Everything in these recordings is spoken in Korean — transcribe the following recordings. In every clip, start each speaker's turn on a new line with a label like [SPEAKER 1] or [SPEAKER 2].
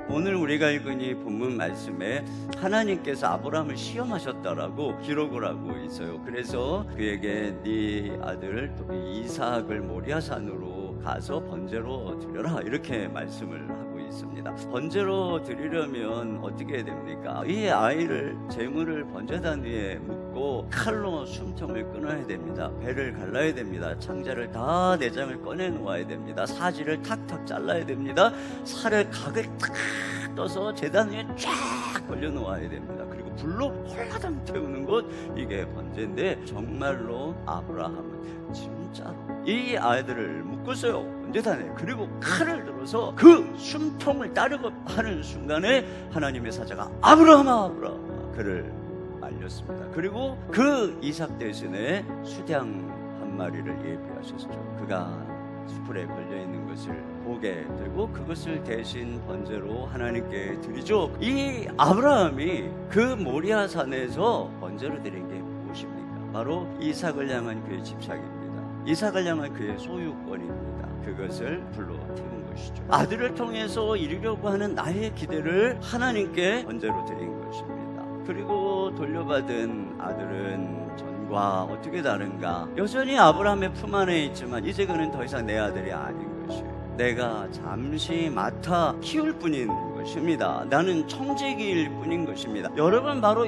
[SPEAKER 1] 오늘 우리가 읽은 이 본문 말씀에 하나님께서 아브라함을 시험하셨다라고 기록을 하고 있어요. 그래서 그에게 네 아들 이삭을 모리아산으로 가서 번제로 드려라, 이렇게 말씀을 하고 있습니다. 번제로 드리려면 어떻게 해야 됩니까? 이 아이를 제물을 번제단 위에 묻고 칼로 숨통을 끊어야 됩니다. 배를 갈라야 됩니다. 창자를 다 내장을 꺼내 놓아야 됩니다. 사지를 탁탁 잘라야 됩니다. 살을 각을 탁 떠서 제단 위에 쫙 걸려 놓아야 됩니다. 그리고 불로 홀라당 태우는 것, 이게 번제인데, 정말로 아브라함은 진짜로 이 아이들을 묶었어요, 번제단에. 그리고 칼을 들어서 그 숨통을 따르고 하는 순간에 하나님의 사자가 아브라함아, 아브라함아, 그를 알렸습니다. 그리고 그 이삭 대신에 수량 한 마리를 예비하셨죠. 그가 수풀에 걸려있는 것을 보게 되고 그것을 대신 번제로 하나님께 드리죠. 이 아브라함이 그 모리아산에서 번제로 드린 게 무엇입니까? 바로 이삭을 향한 그의 집착입니다. 이삭을 향한 그의 소유권입니다. 그것을 불로 태운 것이죠. 아들을 통해서 이루려고 하는 나의 기대를 하나님께 번제로 드린 것입니다. 그리고 돌려받은 아들은 전과 어떻게 다른가? 여전히 아브라함의 품 안에 있지만 이제 그는 더 이상 내 아들이 아닌 것이에요. 내가 잠시 맡아 키울 뿐인 것입니다. 나는 청지기일 뿐인 것입니다. 여러분, 바로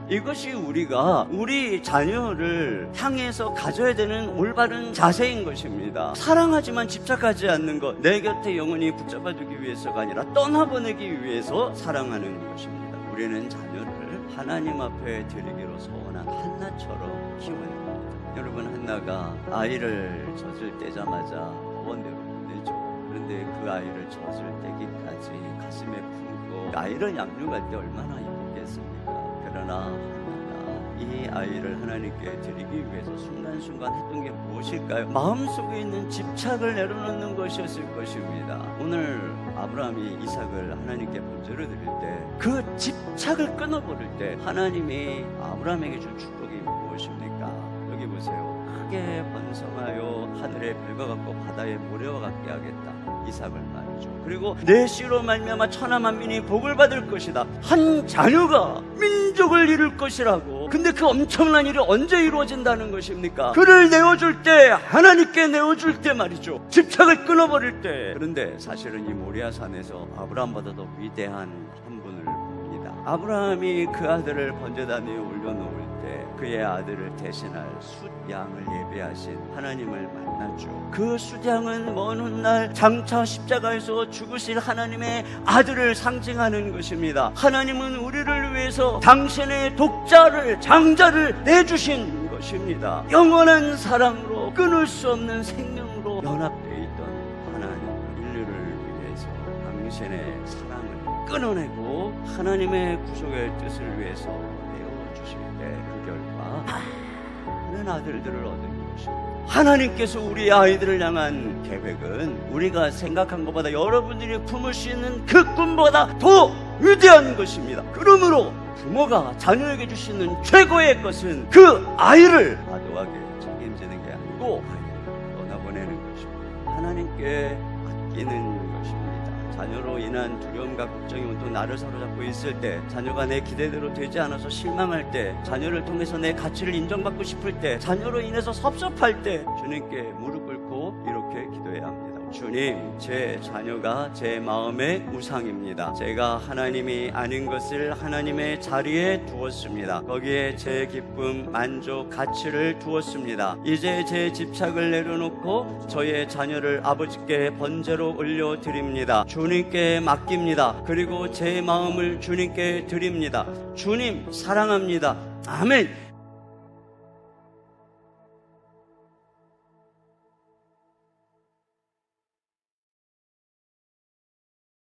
[SPEAKER 1] 이것이 우리가 우리 자녀를 향해서 가져야 되는 올바른 자세인 것입니다. 사랑하지만 집착하지 않는 것, 내 곁에 영원히 붙잡아두기 위해서가 아니라 떠나보내기 위해서 사랑하는 것입니다. 우리는 자녀를 하나님 앞에 드리기로 서원한 한나처럼 키우는 겁니다. 여러분, 한나가 아이를 젖을 떼자마자 법원대로 보내죠. 그런데 그 아이를 젖을 떼기까지 가슴에 품고 아이를 양육할 때 얼마나 힘들겠습니까? 그러나 한나가 이 아이를 하나님께 드리기 위해서 순간순간 했던 게 무엇일까요? 마음속에 있는 집착을 내려놓는 것이었을 것입니다. 오늘 아브라함이 이삭을 하나님께 번제로 드릴 때, 그 집착을 끊어버릴 때 하나님이 아브라함에게 준 축복이 무엇입니까? 여기 보세요. 크게 번성하여 하늘의 별과 같고 바다의 모래와 같게 하겠다. 이삭을 말이죠. 그리고 내 씨로 말미암아 천하 만민이 복을 받을 것이다. 한 자녀가 민족을 이룰 것이라고. 근데 그 엄청난 일이 언제 이루어진다는 것입니까? 그를 내어줄 때, 하나님께 내어줄 때 말이죠. 집착을 끊어버릴 때. 그런데 사실은 이 모리아산에서 아브라함보다 더 위대한 한 분을 봅니다. 아브라함이 그 아들을 번제단 위에 올려놓을 때 그의 아들을 대신할 숫양을 예배하신 하나님을 만났죠. 그 숫양은 먼 훗날 장차 십자가에서 죽으실 하나님의 아들을 상징하는 것입니다. 하나님은 우리를 위해서 당신의 독자를, 장자를 내주신 것입니다. 영원한 사랑으로, 끊을 수 없는 생명으로 연합되어 있던 하나님, 인류를 위해서 당신의 사랑을 끊어내고 하나님의 구속의 뜻을 위해서 내어주실 때 그 결과 많은 아들들을 얻은 것입니다. 하나님께서 우리 아이들을 향한 계획은 우리가 생각한 것보다, 여러분들이 품을 수 있는 그 꿈보다 더 위대한 것입니다. 그러므로 부모가 자녀에게 주시는 최고의 것은 그 아이를 과도하게 책임지는 게 아니고 아이를 떠나보내는 것입니다. 하나님께 아끼는 것입니다. 자녀로 인한 두려움과 걱정이 온통 나를 사로잡고 있을 때, 자녀가 내 기대대로 되지 않아서 실망할 때, 자녀를 통해서 내 가치를 인정받고 싶을 때, 자녀로 인해서 섭섭할 때 주님께 무릎 꿇고 이렇게 기도해야 합니다. 주님, 제 자녀가 제 마음의 우상입니다. 제가 하나님이 아닌 것을 하나님의 자리에 두었습니다. 거기에 제 기쁨, 만족, 가치를 두었습니다. 이제 제 집착을 내려놓고 저의 자녀를 아버지께 번제로 올려드립니다. 주님께 맡깁니다. 그리고 제 마음을 주님께 드립니다. 주님, 사랑합니다. 아멘.